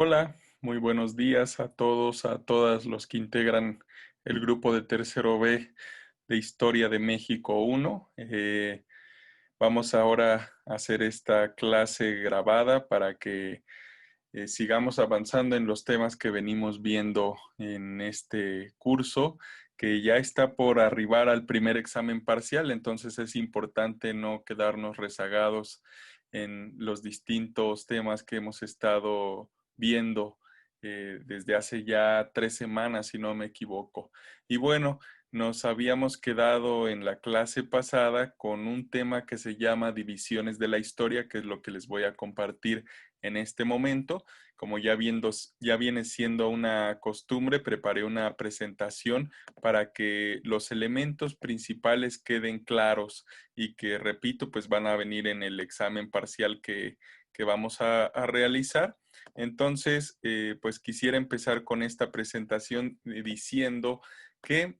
Hola, muy buenos días a todos, a todas los que integran el grupo de tercero B de Historia de México 1. Vamos ahora a hacer esta clase grabada para que sigamos avanzando en los temas que venimos viendo en este curso, que ya está por arribar al primer examen parcial, entonces es importante no quedarnos rezagados en los distintos temas que hemos estado viendo desde hace ya 3 semanas, si no me equivoco. Y bueno, nos habíamos quedado en la clase pasada con un tema que se llama divisiones de la historia, que es lo que les voy a compartir en este momento. Como ya viene siendo una costumbre, preparé una presentación para que los elementos principales queden claros y que, repito, pues van a venir en el examen parcial que vamos a realizar. Entonces, pues quisiera empezar con esta presentación diciendo que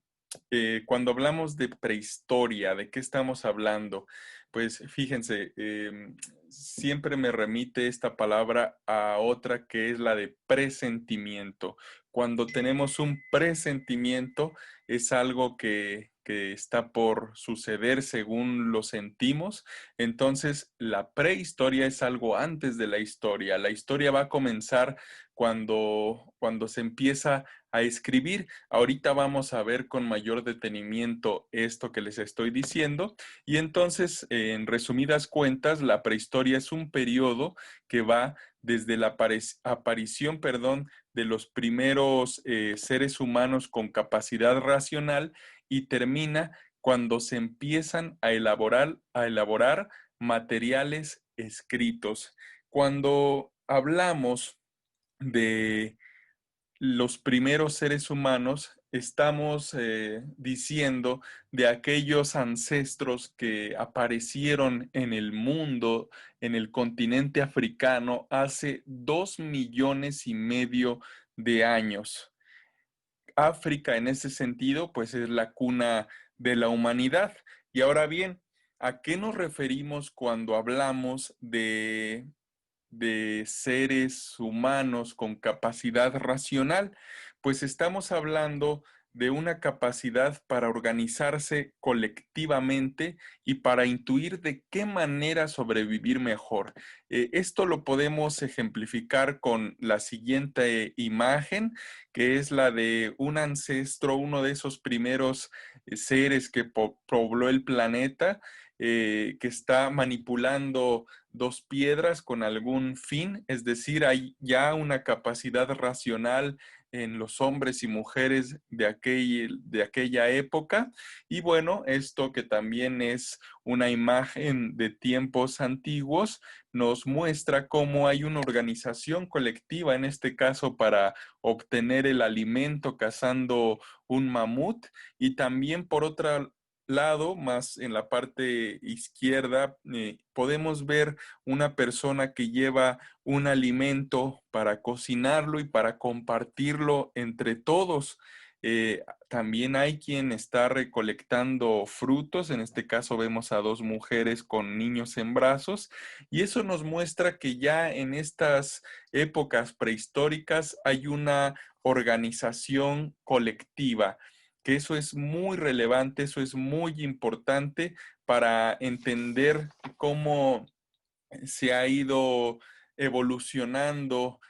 cuando hablamos de prehistoria, ¿de qué estamos hablando? Pues fíjense, siempre me remite esta palabra a otra que es la de presentimiento. Cuando tenemos un presentimiento es algo que está por suceder según lo sentimos. Entonces, la prehistoria es algo antes de la historia. La historia va a comenzar cuando se empieza a escribir. Ahorita vamos a ver con mayor detenimiento esto que les estoy diciendo. Y entonces, en resumidas cuentas, la prehistoria es un periodo que va desde la aparición, perdón, de los primeros seres humanos con capacidad racional y termina cuando se empiezan a elaborar materiales escritos. Cuando hablamos de los primeros seres humanos, estamos diciendo de aquellos ancestros que aparecieron en el mundo, en el continente africano, hace 2,5 millones de años. África, en ese sentido, pues es la cuna de la humanidad. Y ahora bien, ¿a qué nos referimos cuando hablamos de seres humanos con capacidad racional? Pues estamos hablando de una capacidad para organizarse colectivamente y para intuir de qué manera sobrevivir mejor. Esto lo podemos ejemplificar con la siguiente imagen, que es la de un ancestro, uno de esos primeros seres que pobló el planeta, que está manipulando dos piedras con algún fin, es decir, hay ya una capacidad racional en los hombres y mujeres de aquella época. Y bueno, esto que también es una imagen de tiempos antiguos, nos muestra cómo hay una organización colectiva, en este caso para obtener el alimento cazando un mamut, y también por otra lado, más en la parte izquierda, podemos ver una persona que lleva un alimento para cocinarlo y para compartirlo entre todos. También hay quien está recolectando frutos, en este caso vemos a dos mujeres con niños en brazos, y eso nos muestra que ya en estas épocas prehistóricas hay una organización colectiva, que eso es muy relevante, eso es muy importante para entender cómo se ha ido evolucionando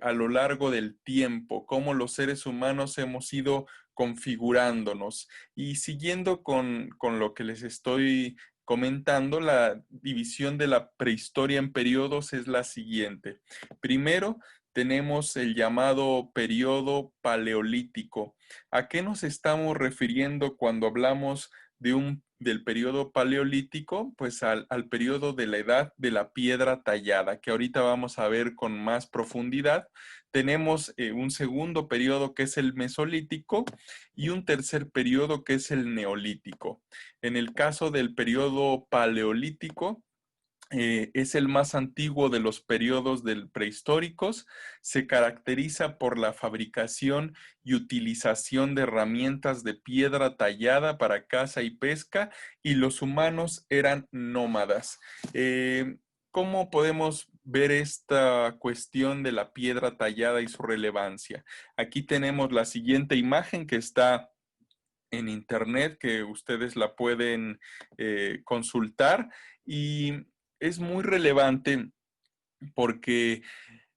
a lo largo del tiempo, cómo los seres humanos hemos ido configurándonos. Y siguiendo con lo que les estoy comentando, la división de la prehistoria en periodos es la siguiente. Primero, tenemos el llamado periodo paleolítico. ¿A qué nos estamos refiriendo cuando hablamos del periodo paleolítico? Pues al periodo de la edad de la piedra tallada, que ahorita vamos a ver con más profundidad. Tenemos un segundo periodo que es el mesolítico y un tercer periodo que es el neolítico. En el caso del periodo paleolítico, es el más antiguo de los periodos prehistóricos. Se caracteriza por la fabricación y utilización de herramientas de piedra tallada para caza y pesca, y los humanos eran nómadas. ¿Cómo podemos ver esta cuestión de la piedra tallada y su relevancia. Aquí tenemos la siguiente imagen que está en internet, que ustedes la pueden consultar, y es muy relevante porque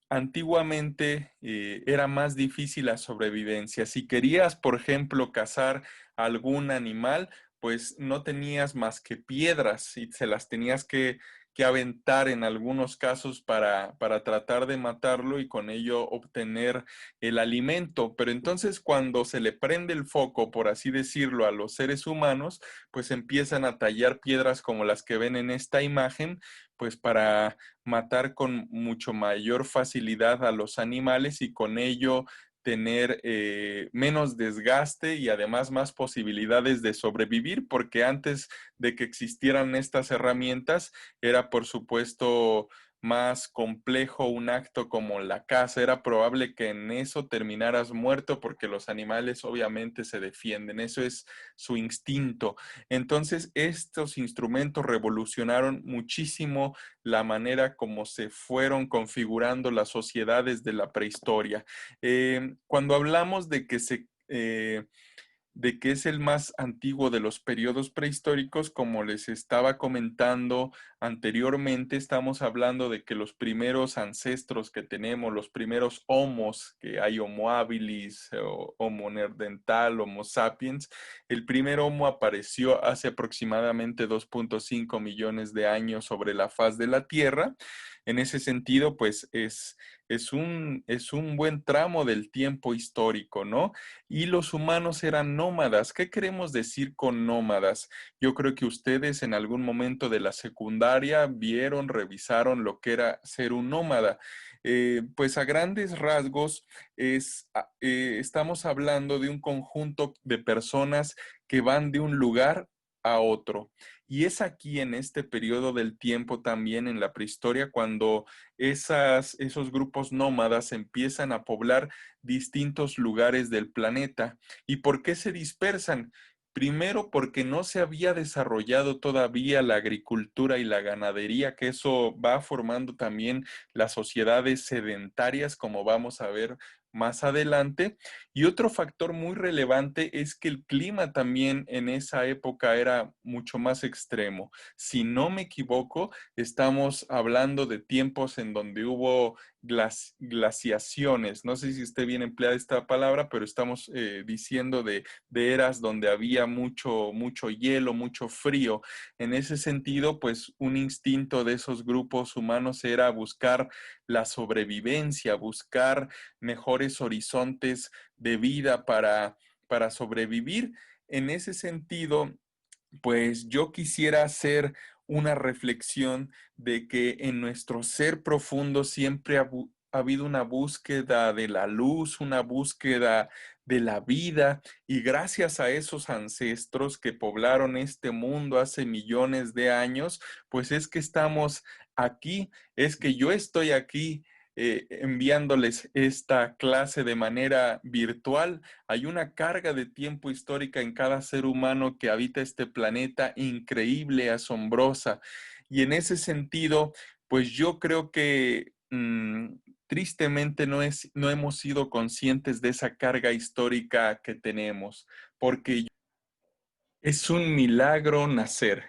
antiguamente era más difícil la sobrevivencia. Si querías, por ejemplo, cazar algún animal, pues no tenías más que piedras y se las tenías que aventar en algunos casos para tratar de matarlo y con ello obtener el alimento. Pero entonces cuando se le prende el foco, por así decirlo, a los seres humanos, pues empiezan a tallar piedras como las que ven en esta imagen, pues para matar con mucho mayor facilidad a los animales y con ello tener menos desgaste y además más posibilidades de sobrevivir, porque antes de que existieran estas herramientas era por supuesto más complejo un acto como la caza. Era probable que en eso terminaras muerto porque los animales obviamente se defienden, eso es su instinto. Entonces, estos instrumentos revolucionaron muchísimo la manera como se fueron configurando las sociedades de la prehistoria. Cuando hablamos de que es el más antiguo de los periodos prehistóricos, como les estaba comentando anteriormente, estamos hablando de que los primeros ancestros que tenemos, los primeros homos, que hay Homo habilis, o Homo neandertal, Homo sapiens, el primer Homo apareció hace aproximadamente 2.5 millones de años sobre la faz de la Tierra. En ese sentido, pues es un buen tramo del tiempo histórico, ¿no? Y los humanos eran nómadas. ¿Qué queremos decir con nómadas? Yo creo que ustedes en algún momento de la secundaria vieron, revisaron lo que era ser un nómada. Pues a grandes rasgos estamos hablando de un conjunto de personas que van de un lugar a otro. Y es aquí en este periodo del tiempo también en la prehistoria cuando esos grupos nómadas empiezan a poblar distintos lugares del planeta. ¿Y por qué se dispersan? Primero, porque no se había desarrollado todavía la agricultura y la ganadería, que eso va formando también las sociedades sedentarias, como vamos a ver más adelante. Y otro factor muy relevante es que el clima también en esa época era mucho más extremo. Si no me equivoco, estamos hablando de tiempos en donde hubo glaciaciones. No sé si esté bien empleada esta palabra, pero estamos diciendo de eras donde había mucho hielo, mucho frío. En ese sentido, pues un instinto de esos grupos humanos era buscar la sobrevivencia, buscar mejores horizontes de vida para sobrevivir. En ese sentido, pues yo quisiera hacer una reflexión de que en nuestro ser profundo siempre ha habido una búsqueda de la luz, una búsqueda de la vida, y gracias a esos ancestros que poblaron este mundo hace millones de años, pues es que estamos aquí, es que yo estoy aquí enviándoles esta clase de manera virtual. Hay una carga de tiempo histórica en cada ser humano que habita este planeta, increíble, asombrosa. Y en ese sentido, pues yo creo que tristemente no hemos sido conscientes de esa carga histórica que tenemos, porque es un milagro nacer,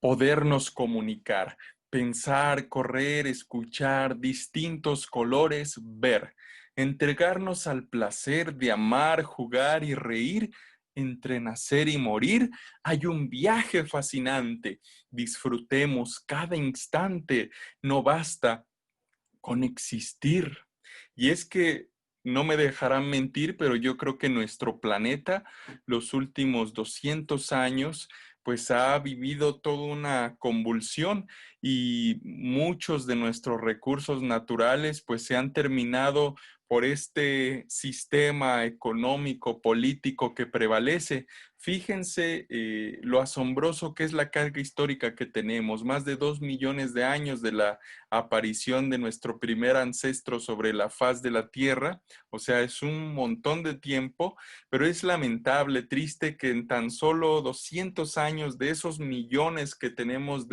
podernos comunicar, pensar, correr, escuchar, distintos colores, ver, entregarnos al placer de amar, jugar y reír. Entre nacer y morir hay un viaje fascinante. Disfrutemos cada instante. No basta con existir. Y es que no me dejarán mentir, pero yo creo que nuestro planeta, los últimos 200 años, pues ha vivido toda una convulsión y muchos de nuestros recursos naturales pues se han terminado por este sistema económico, político que prevalece. Fíjense lo asombroso que es la carga histórica que tenemos, más de 2 millones de años de la aparición de nuestro primer ancestro sobre la faz de la Tierra, o sea, es un montón de tiempo, pero es lamentable, triste que en tan solo 200 años de esos millones que tenemos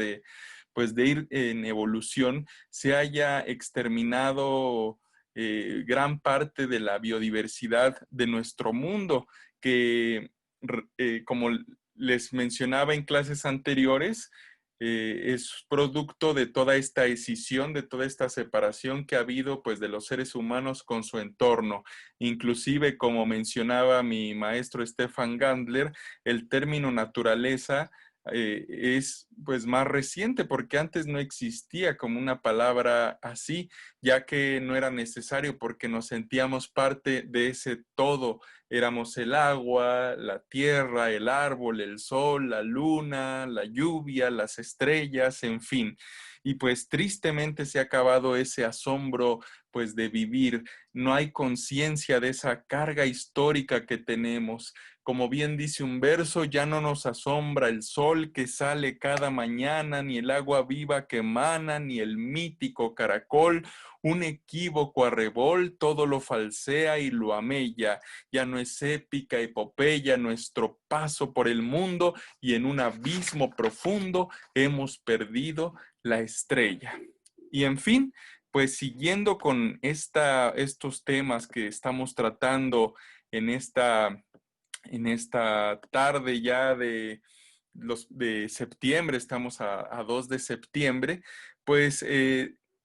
pues de ir en evolución, se haya exterminado gran parte de la biodiversidad de nuestro mundo, que como les mencionaba en clases anteriores, es producto de toda esta escisión, de toda esta separación que ha habido pues de los seres humanos con su entorno. Inclusive, como mencionaba mi maestro Stefan Gandler, el término naturaleza es pues más reciente porque antes no existía como una palabra así, ya que no era necesario porque nos sentíamos parte de ese todo. Éramos el agua, la tierra, el árbol, el sol, la luna, la lluvia, las estrellas, en fin. Y pues tristemente se ha acabado ese asombro pues de vivir. No hay conciencia de esa carga histórica que tenemos. Como bien dice un verso, ya no nos asombra el sol que sale cada mañana, ni el agua viva que emana, ni el mítico caracol, un equívoco arrebol, todo lo falsea y lo amella. Ya no es épica epopeya nuestro paso por el mundo y en un abismo profundo hemos perdido la estrella. Y en fin, pues siguiendo con estos temas que estamos tratando en esta tarde ya de septiembre, estamos a 2 de septiembre, pues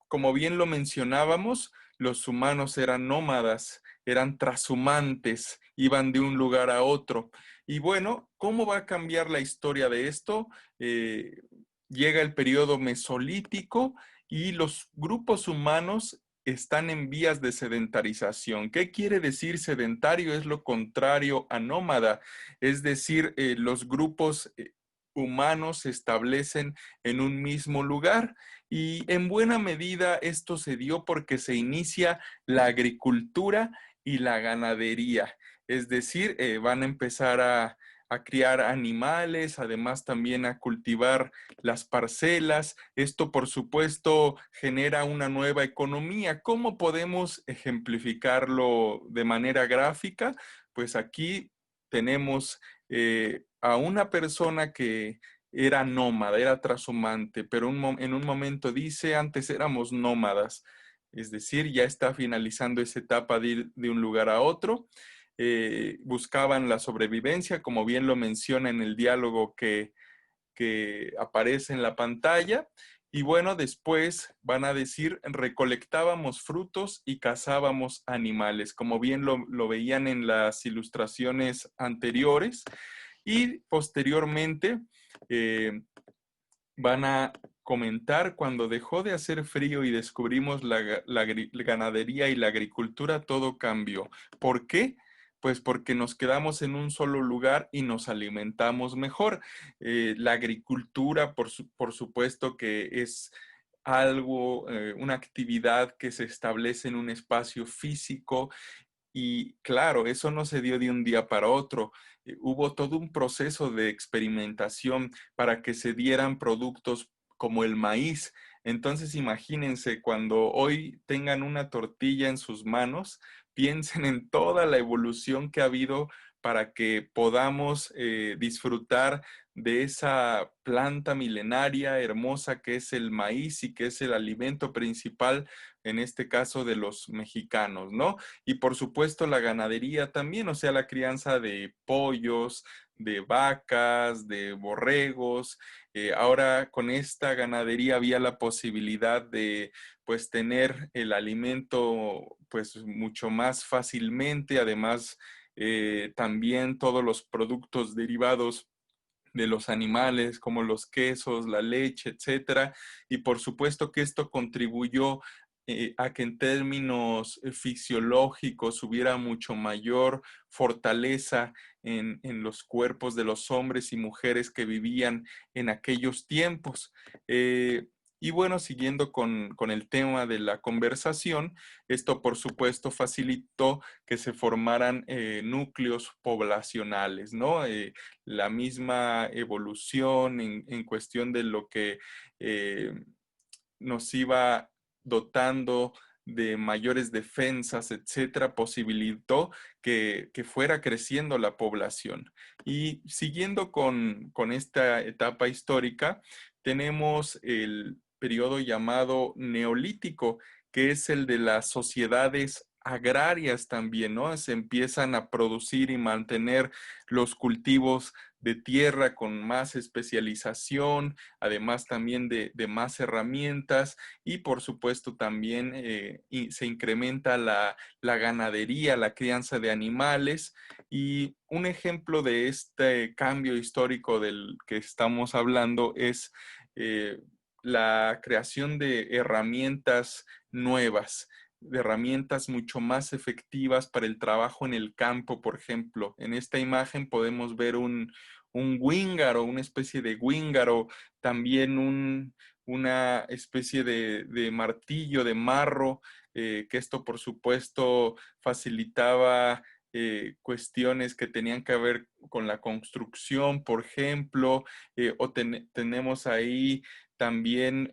como bien lo mencionábamos, los humanos eran nómadas, eran trashumantes, iban de un lugar a otro. Y bueno, ¿cómo va a cambiar la historia de esto? Llega el periodo mesolítico y los grupos humanos están en vías de sedentarización. ¿Qué quiere decir sedentario? Es lo contrario a nómada, es decir, los grupos humanos se establecen en un mismo lugar y en buena medida esto se dio porque se inicia la agricultura y la ganadería, es decir, van a empezar a criar animales, además también a cultivar las parcelas. Esto, por supuesto, genera una nueva economía. ¿Cómo podemos ejemplificarlo de manera gráfica? Pues aquí tenemos a una persona que era nómada, era trashumante, pero en un momento dice, antes éramos nómadas, es decir, ya está finalizando esa etapa de ir de un lugar a otro. Buscaban la sobrevivencia, como bien lo menciona en el diálogo que aparece en la pantalla. Y bueno, después van a decir, recolectábamos frutos y cazábamos animales, como bien lo veían en las ilustraciones anteriores. Y posteriormente van a comentar cuando dejó de hacer frío y descubrimos la ganadería y la agricultura, todo cambió. ¿Por qué? Pues porque nos quedamos en un solo lugar y nos alimentamos mejor. La agricultura, por supuesto que es algo, una actividad que se establece en un espacio físico y claro, eso no se dio de un día para otro. Hubo todo un proceso de experimentación para que se dieran productos como el maíz. Entonces, imagínense, cuando hoy tengan una tortilla en sus manos, piensen en toda la evolución que ha habido para que podamos disfrutar de esa planta milenaria hermosa que es el maíz y que es el alimento principal, en este caso de los mexicanos, ¿no? Y por supuesto la ganadería también, o sea, la crianza de pollos, de vacas, de borregos. Ahora con esta ganadería había la posibilidad de pues tener el alimento pues mucho más fácilmente, además también todos los productos derivados de los animales, como los quesos, la leche, etcétera. Y por supuesto que esto contribuyó a que en términos fisiológicos hubiera mucho mayor fortaleza en los cuerpos de los hombres y mujeres que vivían en aquellos tiempos. Y bueno, siguiendo con el tema de la conversación, esto por supuesto facilitó que se formaran núcleos poblacionales, ¿no? La misma evolución en cuestión de lo que nos iba dotando de mayores defensas, etcétera, posibilitó que fuera creciendo la población. Y siguiendo con esta etapa histórica, tenemos el periodo llamado neolítico, que es el de las sociedades agrarias también, ¿no? Se empiezan a producir y mantener los cultivos de tierra con más especialización, además también de más herramientas y por supuesto también se incrementa la ganadería, la crianza de animales. Y un ejemplo de este cambio histórico del que estamos hablando es eh, la creación de herramientas nuevas, de herramientas mucho más efectivas para el trabajo en el campo, por ejemplo. En esta imagen podemos ver un wíngaro, una especie de wíngaro, también una especie de martillo, de marro, que esto por supuesto facilitaba cuestiones que tenían que ver con la construcción, por ejemplo, tenemos ahí también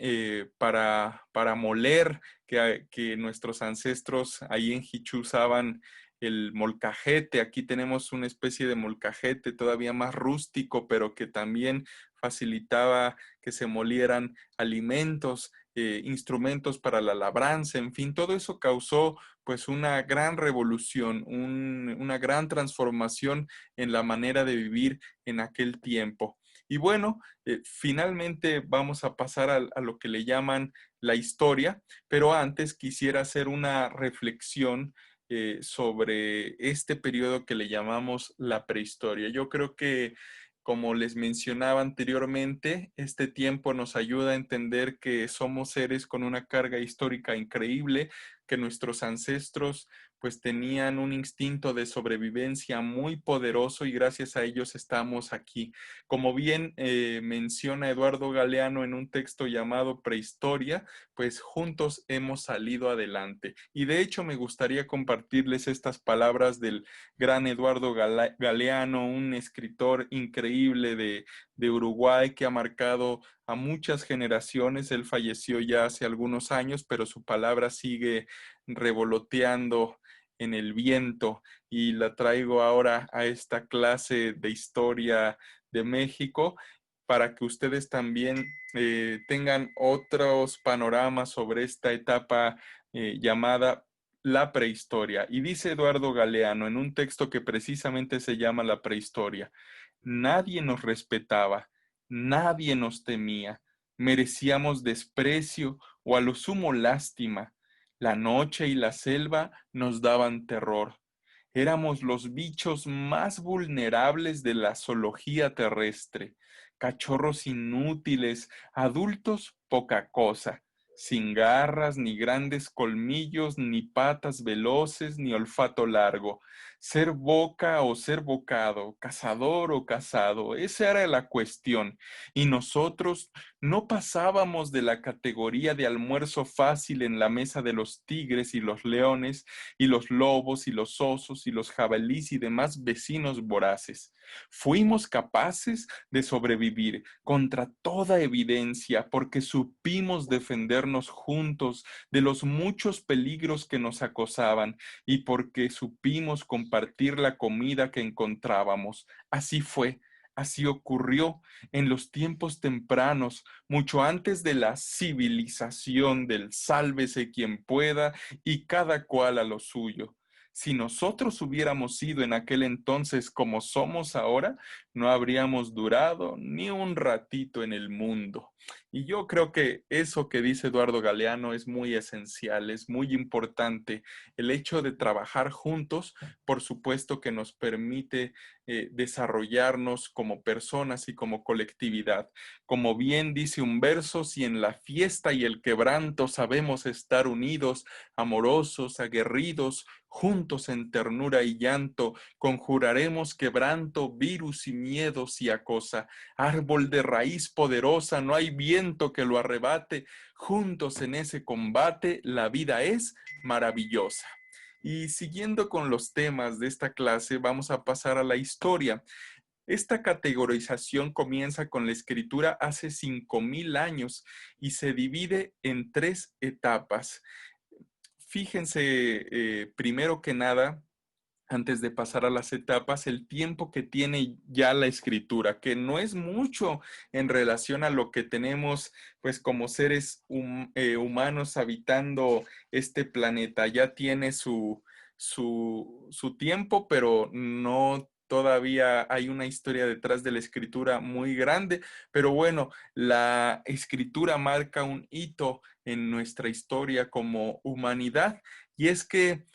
para moler, que nuestros ancestros ahí en Jichú usaban el molcajete. Aquí tenemos una especie de molcajete todavía más rústico, pero que también facilitaba que se molieran alimentos, instrumentos para la labranza, en fin, todo eso causó pues una gran revolución, una gran transformación en la manera de vivir en aquel tiempo. Y bueno, finalmente vamos a pasar a lo que le llaman la historia, pero antes quisiera hacer una reflexión sobre este periodo que le llamamos la prehistoria. Yo creo que, como les mencionaba anteriormente, este tiempo nos ayuda a entender que somos seres con una carga histórica increíble, que nuestros ancestros pues tenían un instinto de sobrevivencia muy poderoso y gracias a ellos estamos aquí. Como bien menciona Eduardo Galeano en un texto llamado Prehistoria, pues juntos hemos salido adelante. Y de hecho me gustaría compartirles estas palabras del gran Eduardo Galeano, un escritor increíble de Uruguay que ha marcado a muchas generaciones. Él falleció ya hace algunos años, pero su palabra sigue revoloteando en el viento y la traigo ahora a esta clase de historia de México para que ustedes también tengan otros panoramas sobre esta etapa llamada la prehistoria. Y dice Eduardo Galeano en un texto que precisamente se llama La prehistoria: nadie nos respetaba, nadie nos temía, merecíamos desprecio o a lo sumo lástima. La noche y la selva nos daban terror. Éramos los bichos más vulnerables de la zoología terrestre, cachorros inútiles, adultos poca cosa, sin garras, ni grandes colmillos, ni patas veloces, ni olfato largo. Ser boca o ser bocado, cazador o cazado, esa era la cuestión. Y nosotros no pasábamos de la categoría de almuerzo fácil en la mesa de los tigres y los leones, y los lobos y los osos y los jabalíes y demás vecinos voraces. Fuimos capaces de sobrevivir contra toda evidencia porque supimos defendernos juntos de los muchos peligros que nos acosaban y porque supimos compartir la comida que encontrábamos. Así fue. Así ocurrió en los tiempos tempranos, mucho antes de la civilización del sálvese quien pueda y cada cual a lo suyo. Si nosotros hubiéramos sido en aquel entonces como somos ahora, no habríamos durado ni un ratito en el mundo. Y yo creo que eso que dice Eduardo Galeano es muy esencial, es muy importante. El hecho de trabajar juntos, por supuesto que nos permite desarrollarnos como personas y como colectividad. Como bien dice un verso, si en la fiesta y el quebranto sabemos estar unidos, amorosos, aguerridos, juntos en ternura y llanto, conjuraremos quebranto, virus y miedos y acosa. Árbol de raíz poderosa, no hay viento que lo arrebate. Juntos en ese combate, la vida es maravillosa. Y siguiendo con los temas de esta clase, vamos a pasar a la historia. Esta categorización comienza con la escritura hace 5,000 años y se divide en 3 etapas. Fíjense, primero que nada, antes de pasar a las etapas, el tiempo que tiene ya la escritura, que no es mucho en relación a lo que tenemos, pues como seres humanos habitando este planeta. Ya tiene su tiempo, pero no todavía hay una historia detrás de la escritura muy grande. Pero bueno, la escritura marca un hito en nuestra historia como humanidad, y es que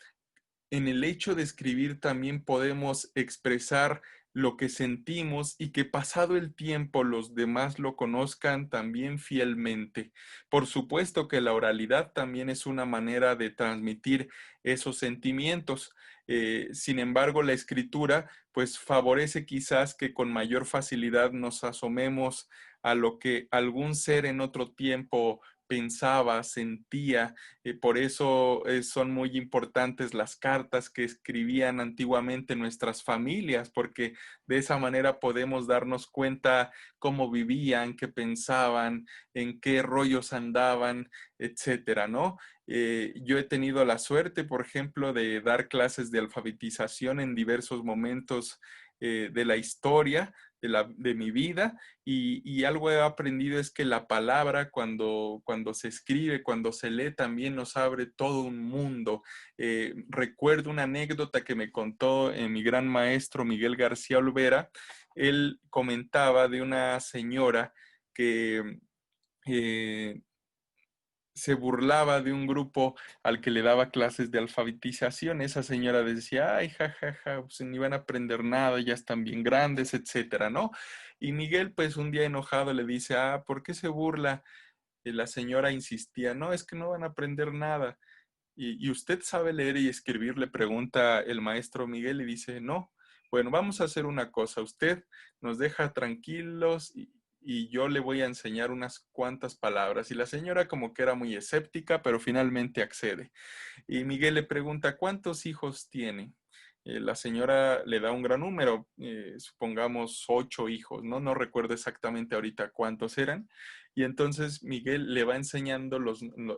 en el hecho de escribir también podemos expresar lo que sentimos y que pasado el tiempo los demás lo conozcan también fielmente. Por supuesto que la oralidad también es una manera de transmitir esos sentimientos. Sin embargo, la escritura pues favorece quizás que con mayor facilidad nos asomemos a lo que algún ser en otro tiempo pensaba, sentía. Por eso son muy importantes las cartas que escribían antiguamente nuestras familias, porque de esa manera podemos darnos cuenta cómo vivían, qué pensaban, en qué rollos andaban, etcétera, ¿no? Yo he tenido la suerte, por ejemplo, de dar clases de alfabetización en diversos momentos de la historia de mi vida, y algo he aprendido es que la palabra cuando se escribe, cuando se lee, también nos abre todo un mundo. Recuerdo una anécdota que me contó mi gran maestro Miguel García Olvera. Él comentaba de una señora que eh, se burlaba de un grupo al que le daba clases de alfabetización. Esa señora decía, ay, jajaja, pues ni van a aprender nada, ya están bien grandes, etcétera, ¿no? Y Miguel, pues un día enojado le dice, ah, ¿por qué se burla? Y la señora insistía, no, es que no van a aprender nada. ¿Y usted sabe leer y escribir? Le pregunta el maestro Miguel y dice, no. Bueno, vamos a hacer una cosa. Usted nos deja tranquilos y yo le voy a enseñar unas cuantas palabras. Y la señora como que era muy escéptica, pero finalmente accede. Y Miguel le pregunta, ¿cuántos hijos tiene? La señora le da un gran número, supongamos 8 hijos, ¿no? No recuerdo exactamente ahorita cuántos eran. Y entonces Miguel le va enseñando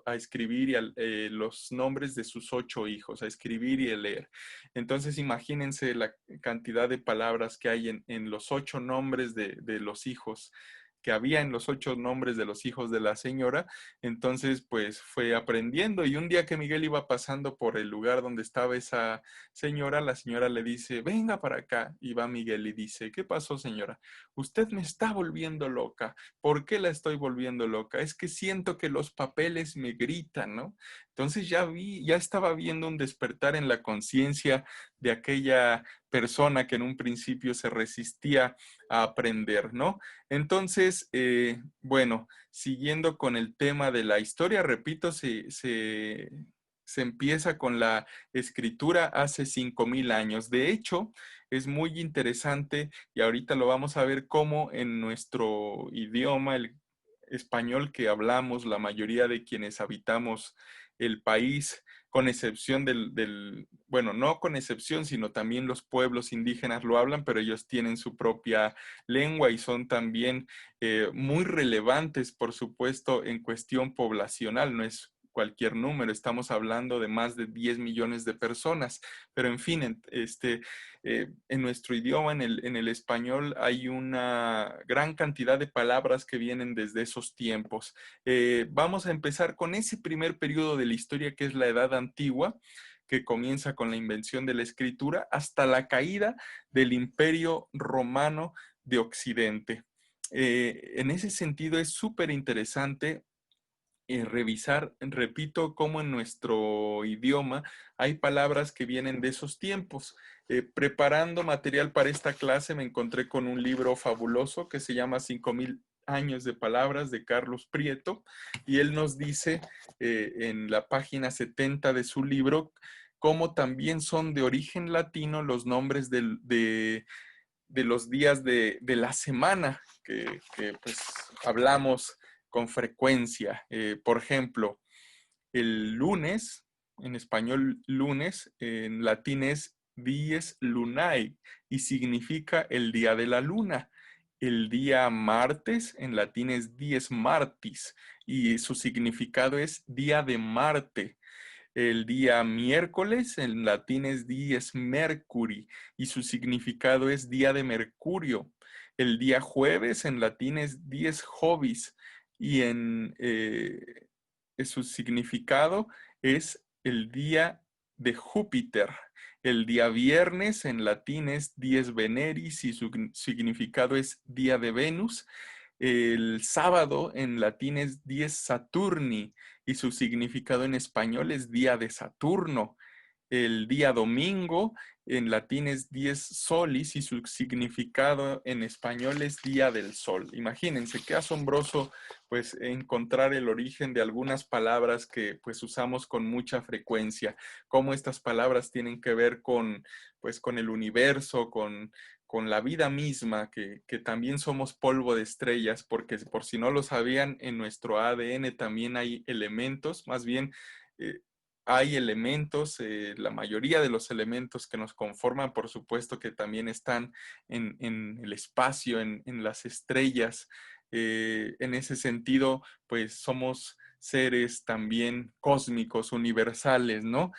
a escribir los nombres de sus 8 hijos, a escribir y a leer. Entonces imagínense la cantidad de palabras que hay en los 8 nombres de los hijos que había en los 8 nombres de los hijos de la señora. Entonces, pues fue aprendiendo, y un día que Miguel iba pasando por el lugar donde estaba esa señora, la señora le dice, venga para acá, y va Miguel y dice, ¿qué pasó, señora? Usted me está volviendo loca. ¿Por qué la estoy volviendo loca? Es que siento que los papeles me gritan, ¿no? Entonces ya estaba viendo un despertar en la conciencia de aquella persona que en un principio se resistía a aprender, ¿no? Entonces, bueno, siguiendo con el tema de la historia, repito, se empieza con la escritura hace 5,000 años. De hecho, es muy interesante, y ahorita lo vamos a ver, cómo en nuestro idioma, el español que hablamos, la mayoría de quienes habitamos el país, con excepción bueno, no con excepción, sino también los pueblos indígenas lo hablan, pero ellos tienen su propia lengua y son también muy relevantes, por supuesto, en cuestión poblacional. No es cualquier número, estamos hablando de más de 10 millones de personas, pero en fin, en nuestro idioma, en el español, hay una gran cantidad de palabras que vienen desde esos tiempos. Vamos a empezar con ese primer periodo de la historia, que es la Edad Antigua, que comienza con la invención de la escritura hasta la caída del Imperio Romano de Occidente. En ese sentido es súper interesante revisar, repito, cómo en nuestro idioma hay palabras que vienen de esos tiempos. Preparando material para esta clase me encontré con un libro fabuloso que se llama 5,000 años de palabras, de Carlos Prieto, y él nos dice en la página 70 de su libro cómo también son de origen latino los nombres de los días de la semana que pues hablamos con frecuencia. Por ejemplo, el lunes, en español lunes, en latín es dies lunae y significa el día de la luna. El día martes en latín es dies martis y su significado es día de Marte. El día miércoles en latín es dies Mercuri y su significado es día de Mercurio. El día jueves en latín es dies Jovis y su significado es el día de Júpiter. El día viernes en latín es dies Veneris y su significado es día de Venus. El sábado en latín es dies Saturni y su significado en español es día de Saturno. El día domingo en latín es dies solis y su significado en español es día del sol. Imagínense qué asombroso pues encontrar el origen de algunas palabras que pues usamos con mucha frecuencia, cómo estas palabras tienen que ver con pues con el universo, con la vida misma, que también somos polvo de estrellas, porque por si no lo sabían, en nuestro ADN también hay elementos, más bien eh, hay elementos, la mayoría de los elementos que nos conforman, por supuesto que también están en el espacio, en las estrellas. En ese sentido, pues somos seres también cósmicos, universales, ¿no?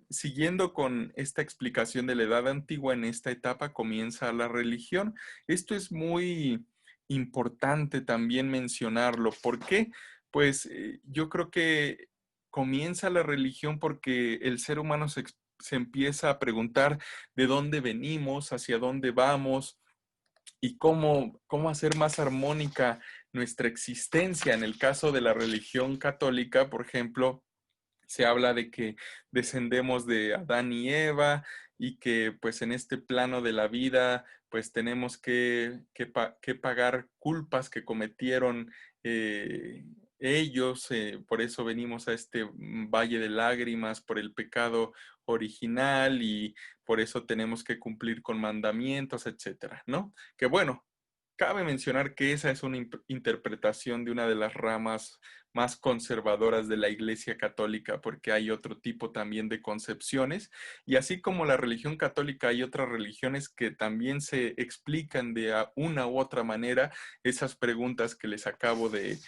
Siguiendo con esta explicación de la Edad Antigua, en esta etapa comienza la religión. Esto es muy importante también mencionarlo. ¿Por qué? Pues yo creo que comienza la religión porque el ser humano se empieza a preguntar de dónde venimos, hacia dónde vamos y cómo hacer más armónica nuestra existencia. En el caso de la religión católica, por ejemplo, se habla de que descendemos de Adán y Eva y que pues en este plano de la vida pues tenemos que pagar culpas que cometieron ellos, por eso venimos a este valle de lágrimas por el pecado original y por eso tenemos que cumplir con mandamientos, etcétera, ¿no? Que bueno, cabe mencionar que esa es una interpretación de una de las ramas más conservadoras de la Iglesia Católica, porque hay otro tipo también de concepciones, y así como la religión católica hay otras religiones que también se explican de una u otra manera esas preguntas que les acabo de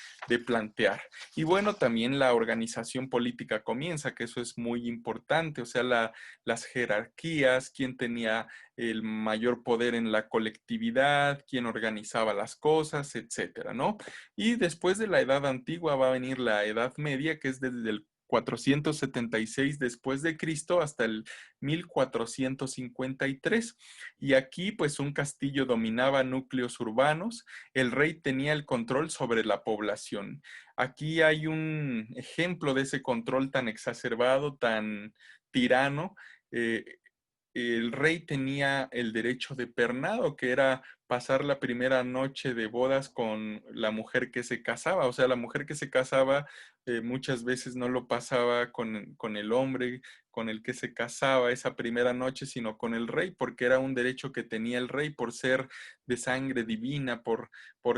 plantear. Y bueno, también la organización política comienza, que eso es muy importante, o sea, las jerarquías, quién tenía el mayor poder en la colectividad, quién organizaba las cosas, etcétera, ¿no? Y después de la Edad Antigua va a venir la Edad Media, que es desde el 476 después de Cristo hasta el 1453. Y aquí pues un castillo dominaba núcleos urbanos, el rey tenía el control sobre la población. Aquí hay un ejemplo de ese control tan exacerbado, tan tirano. El rey tenía el derecho de pernado, que era pasar la primera noche de bodas con la mujer que se casaba. O sea, la mujer que se casaba muchas veces no lo pasaba con el hombre con el que se casaba esa primera noche, sino con el rey, porque era un derecho que tenía el rey por ser de sangre divina, por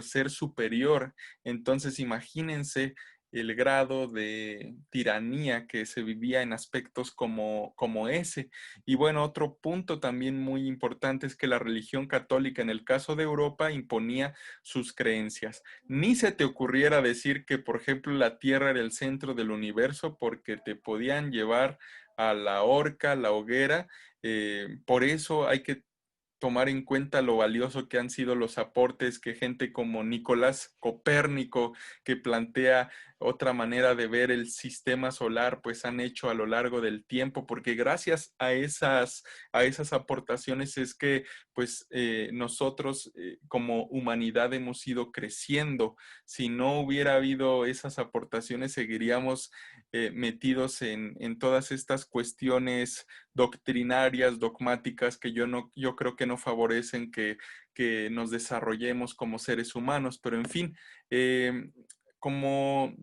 ser superior. Entonces, imagínense el grado de tiranía que se vivía en aspectos como ese. Y bueno, otro punto también muy importante es que la religión católica en el caso de Europa imponía sus creencias. Ni se te ocurriera decir que, por ejemplo, la Tierra era el centro del universo porque te podían llevar a la horca, a la hoguera. Por eso hay que tomar en cuenta lo valioso que han sido los aportes que gente como Nicolás Copérnico, que plantea otra manera de ver el sistema solar, pues han hecho a lo largo del tiempo, porque gracias a esas aportaciones es que pues nosotros como humanidad hemos ido creciendo. Si no hubiera habido esas aportaciones, seguiríamos metidos en todas estas cuestiones doctrinarias, dogmáticas, que yo creo que no favorecen que nos desarrollemos como seres humanos. Pero en fin, eh, como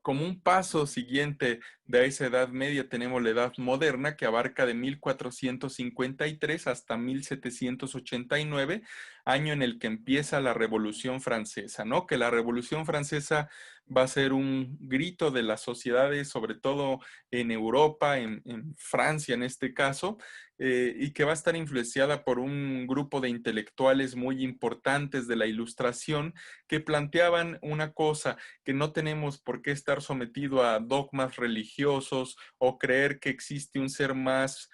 como un paso siguiente de esa Edad Media tenemos la Edad Moderna, que abarca de 1453 hasta 1789. año en el que empieza la Revolución Francesa, ¿no? Que la Revolución Francesa va a ser un grito de las sociedades, sobre todo en Europa, en Francia en este caso, y que va a estar influenciada por un grupo de intelectuales muy importantes de la Ilustración que planteaban una cosa, que no tenemos por qué estar sometido a dogmas religiosos o creer que existe un ser más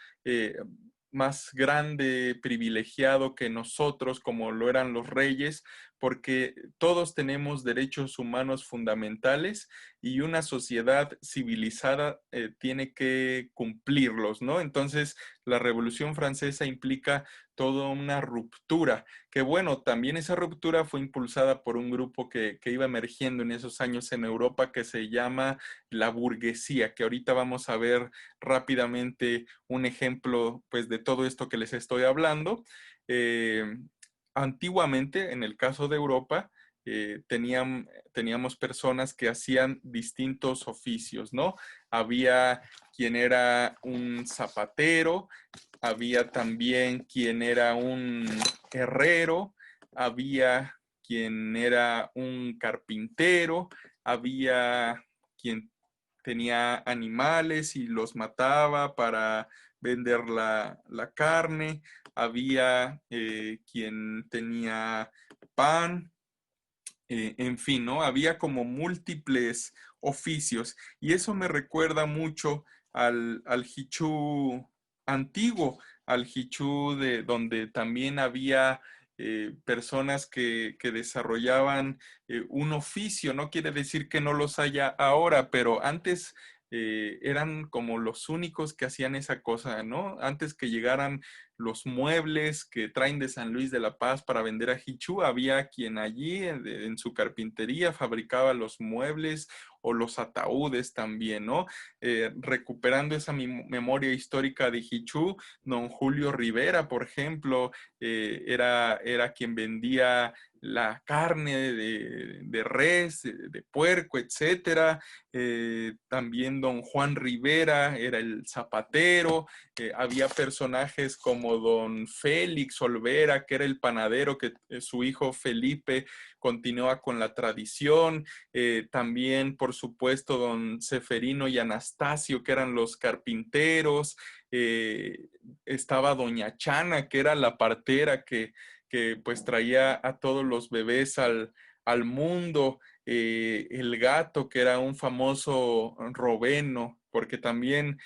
grande, privilegiado que nosotros, como lo eran los reyes, porque todos tenemos derechos humanos fundamentales y una sociedad civilizada tiene que cumplirlos, ¿no? Entonces, la Revolución Francesa implica toda una ruptura, que bueno, también esa ruptura fue impulsada por un grupo que iba emergiendo en esos años en Europa que se llama la burguesía, que ahorita vamos a ver rápidamente un ejemplo pues de todo esto que les estoy hablando. Eh, Antiguamente, en el caso de Europa, teníamos personas que hacían distintos oficios, ¿no? Había quien era un zapatero, había también quien era un herrero, había quien era un carpintero, había quien tenía animales y los mataba para vender la carne, había quien tenía pan, en fin, ¿no? Había como múltiples oficios y eso me recuerda mucho al Hichú antiguo, al Hichú de donde también había personas que desarrollaban un oficio. No quiere decir que no los haya ahora, pero antes eran como los únicos que hacían esa cosa, ¿no? Antes que llegaran los muebles que traen de San Luis de la Paz para vender a Hichú, había quien allí en su carpintería fabricaba los muebles o los ataúdes también, ¿no? Recuperando esa memoria histórica de Hichú, don Julio Rivera, por ejemplo, era quien vendía la carne de res, de puerco, etcétera. También don Juan Rivera era el zapatero. Había personajes como don Félix Olvera, que era el panadero, que su hijo Felipe continúa con la tradición. También, por supuesto, don Seferino y Anastasio, que eran los carpinteros. Estaba doña Chana, que era la partera que pues traía a todos los bebés al mundo. El gato, que era un famoso robeno, porque también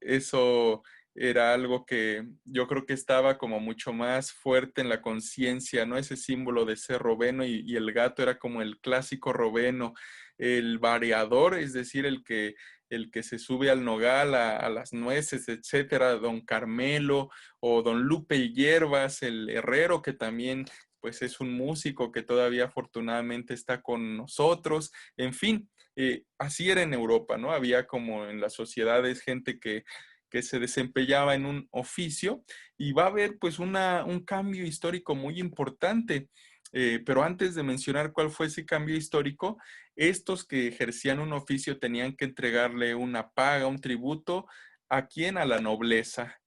eso era algo que yo creo que estaba como mucho más fuerte en la conciencia, ¿no? Ese símbolo de ser robeno y el gato era como el clásico robeno, el variador, es decir, el que se sube al nogal, a las nueces, etcétera, don Carmelo o don Lupe Hierbas, el herrero, que también pues es un músico que todavía afortunadamente está con nosotros. En fin, así era en Europa, ¿no? Había como en las sociedades gente que se desempeñaba en un oficio y va a haber pues un cambio histórico muy importante. Pero antes de mencionar cuál fue ese cambio histórico, estos que ejercían un oficio tenían que entregarle una paga, un tributo, ¿a quién? A la nobleza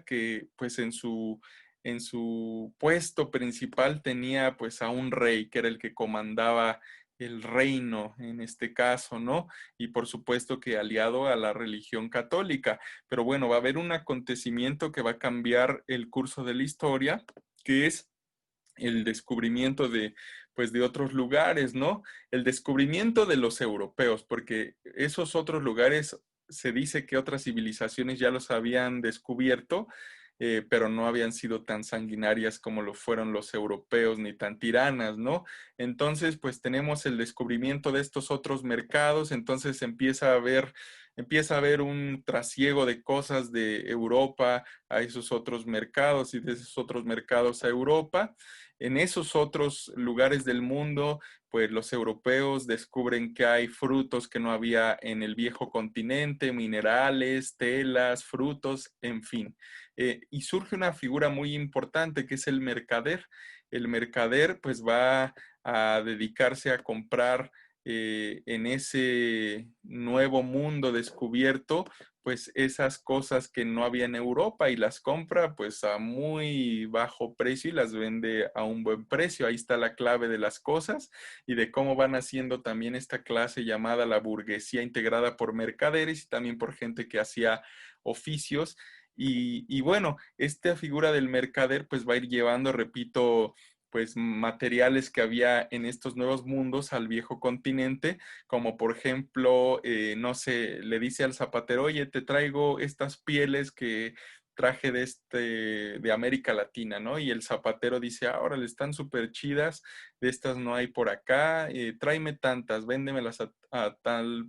que pues en su puesto principal tenía pues a un rey, que era el que comandaba el reino en este caso, ¿no? Y por supuesto que aliado a la religión católica. Pero bueno, va a haber un acontecimiento que va a cambiar el curso de la historia, que es el descubrimiento pues, de otros lugares, ¿no? El descubrimiento de los europeos, porque esos otros lugares se dice que otras civilizaciones ya los habían descubierto, pero no habían sido tan sanguinarias como lo fueron los europeos, ni tan tiranas, ¿no? Entonces, pues tenemos el descubrimiento de estos otros mercados, entonces empieza a haber un trasiego de cosas de Europa a esos otros mercados y de esos otros mercados a Europa. En esos otros lugares del mundo, pues los europeos descubren que hay frutos que no había en el viejo continente, minerales, telas, frutos, en fin. Y surge una figura muy importante que es el mercader. El mercader pues va a dedicarse a comprar en ese nuevo mundo descubierto, pues esas cosas que no había en Europa y las compra pues a muy bajo precio y las vende a un buen precio. Ahí está la clave de las cosas y de cómo van haciendo también esta clase llamada la burguesía integrada por mercaderes y también por gente que hacía oficios. Y bueno, esta figura del mercader pues va a ir llevando, repito, pues materiales que había en estos nuevos mundos al viejo continente, como por ejemplo, no sé, le dice al zapatero, oye, te traigo estas pieles que traje de América Latina, ¿no? Y el zapatero dice, ahora le están súper chidas, de estas no hay por acá, tráeme tantas, véndemelas a tal,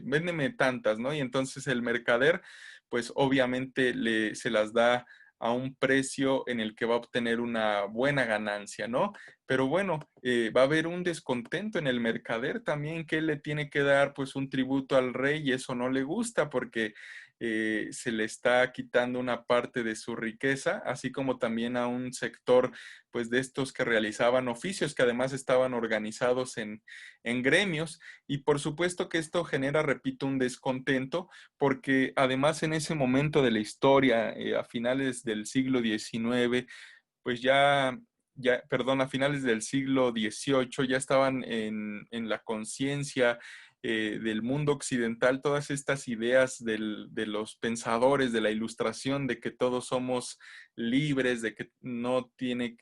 véndeme tantas, ¿no? Y entonces el mercader, pues obviamente se las da a un precio en el que va a obtener una buena ganancia, ¿no? Pero bueno, va a haber un descontento en el mercader también que él le tiene que dar pues un tributo al rey y eso no le gusta porque se le está quitando una parte de su riqueza, así como también a un sector pues de estos que realizaban oficios que además estaban organizados en gremios y por supuesto que esto genera, repito, un descontento porque además en ese momento de la historia, a finales del siglo XIX, pues perdón, a finales del siglo XVIII ya estaban en la conciencia del mundo occidental todas estas ideas de los pensadores de la Ilustración, de que todos somos libres, de que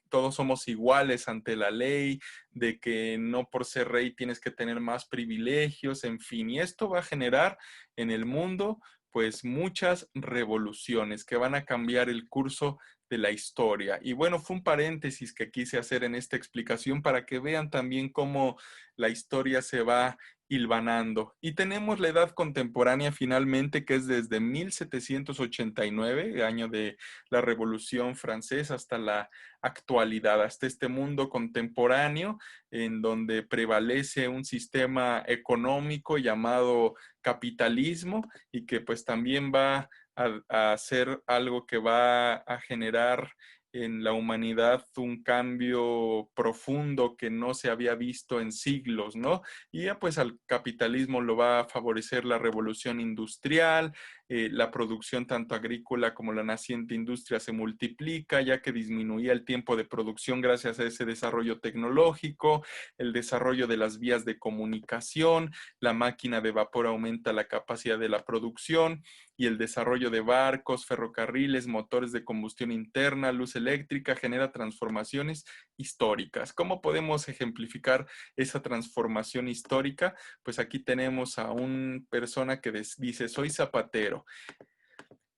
todos somos iguales ante la ley, de que no por ser rey tienes que tener más privilegios, en fin, y esto va a generar en el mundo pues muchas revoluciones que van a cambiar el curso de la historia. Y bueno, fue un paréntesis que quise hacer en esta explicación para que vean también cómo la historia se va hilvanando. Y tenemos la edad contemporánea finalmente, que es desde 1789, año de la Revolución Francesa, hasta la actualidad, hasta este mundo contemporáneo en donde prevalece un sistema económico llamado capitalismo y que pues también va a hacer algo que va a generar en la humanidad un cambio profundo que no se había visto en siglos, ¿no? Y ya pues al capitalismo lo va a favorecer la revolución industrial, la producción tanto agrícola como la naciente industria se multiplica, ya que disminuía el tiempo de producción gracias a ese desarrollo tecnológico, el desarrollo de las vías de comunicación, la máquina de vapor aumenta la capacidad de la producción y el desarrollo de barcos, ferrocarriles, motores de combustión interna, luz eléctrica, genera transformaciones históricas. ¿Cómo podemos ejemplificar esa transformación histórica? Pues aquí tenemos a una persona que dice, soy zapatero.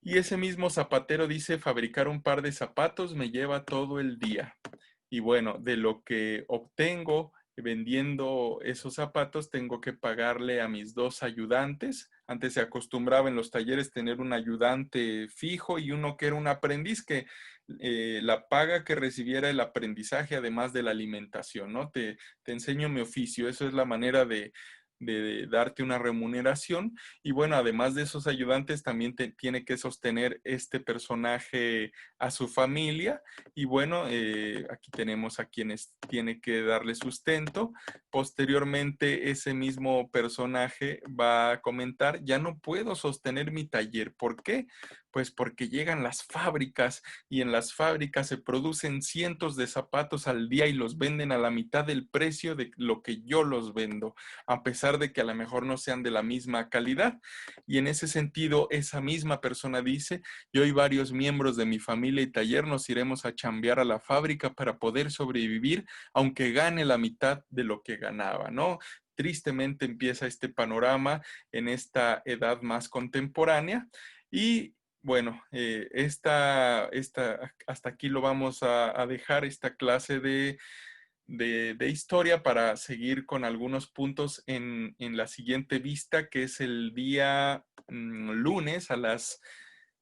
Y ese mismo zapatero dice, fabricar un par de zapatos me lleva todo el día. Y bueno, de lo que obtengo vendiendo esos zapatos, tengo que pagarle a mis dos ayudantes. Antes se acostumbraba en los talleres tener un ayudante fijo y uno que era un aprendiz que la paga que recibiera el aprendizaje, además de la alimentación, ¿no? Te enseño mi oficio, eso es la manera de darte una remuneración. Y bueno, además de esos ayudantes, también tiene que sostener este personaje a su familia. Y bueno, aquí tenemos a quienes tiene que darle sustento. Posteriormente, ese mismo personaje va a comentar, ya no puedo sostener mi taller. ¿Por qué? Pues porque llegan las fábricas y en las fábricas se producen cientos de zapatos al día y los venden a la mitad del precio de lo que yo los vendo, a pesar de que a lo mejor no sean de la misma calidad. Y en ese sentido, esa misma persona dice, yo y varios miembros de mi familia y taller nos iremos a chambear a la fábrica para poder sobrevivir, aunque gane la mitad de lo que ganaba, ¿no? Tristemente empieza este panorama en esta edad más contemporánea y bueno, hasta aquí lo vamos a dejar, esta clase de historia para seguir con algunos puntos en la siguiente vista, que es el día lunes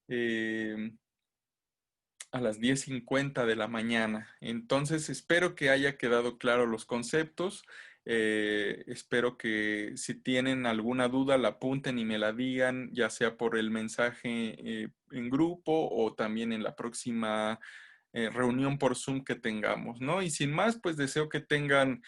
eh, a las 10:50 de la mañana. Entonces, espero que haya quedado claro los conceptos. Espero que si tienen alguna duda la apunten y me la digan, ya sea por el mensaje en grupo o también en la próxima reunión por Zoom que tengamos, ¿no? Y sin más, pues deseo que tengan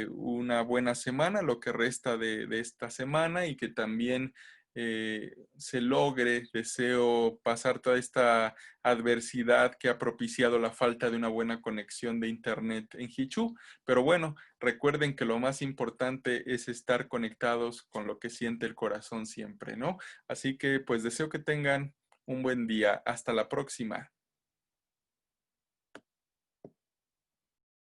una buena semana, lo que resta de esta semana y que también se logre. Deseo pasar toda esta adversidad que ha propiciado la falta de una buena conexión de internet en Hichu. Pero bueno, recuerden que lo más importante es estar conectados con lo que siente el corazón siempre, ¿no? Así que pues deseo que tengan un buen día. Hasta la próxima.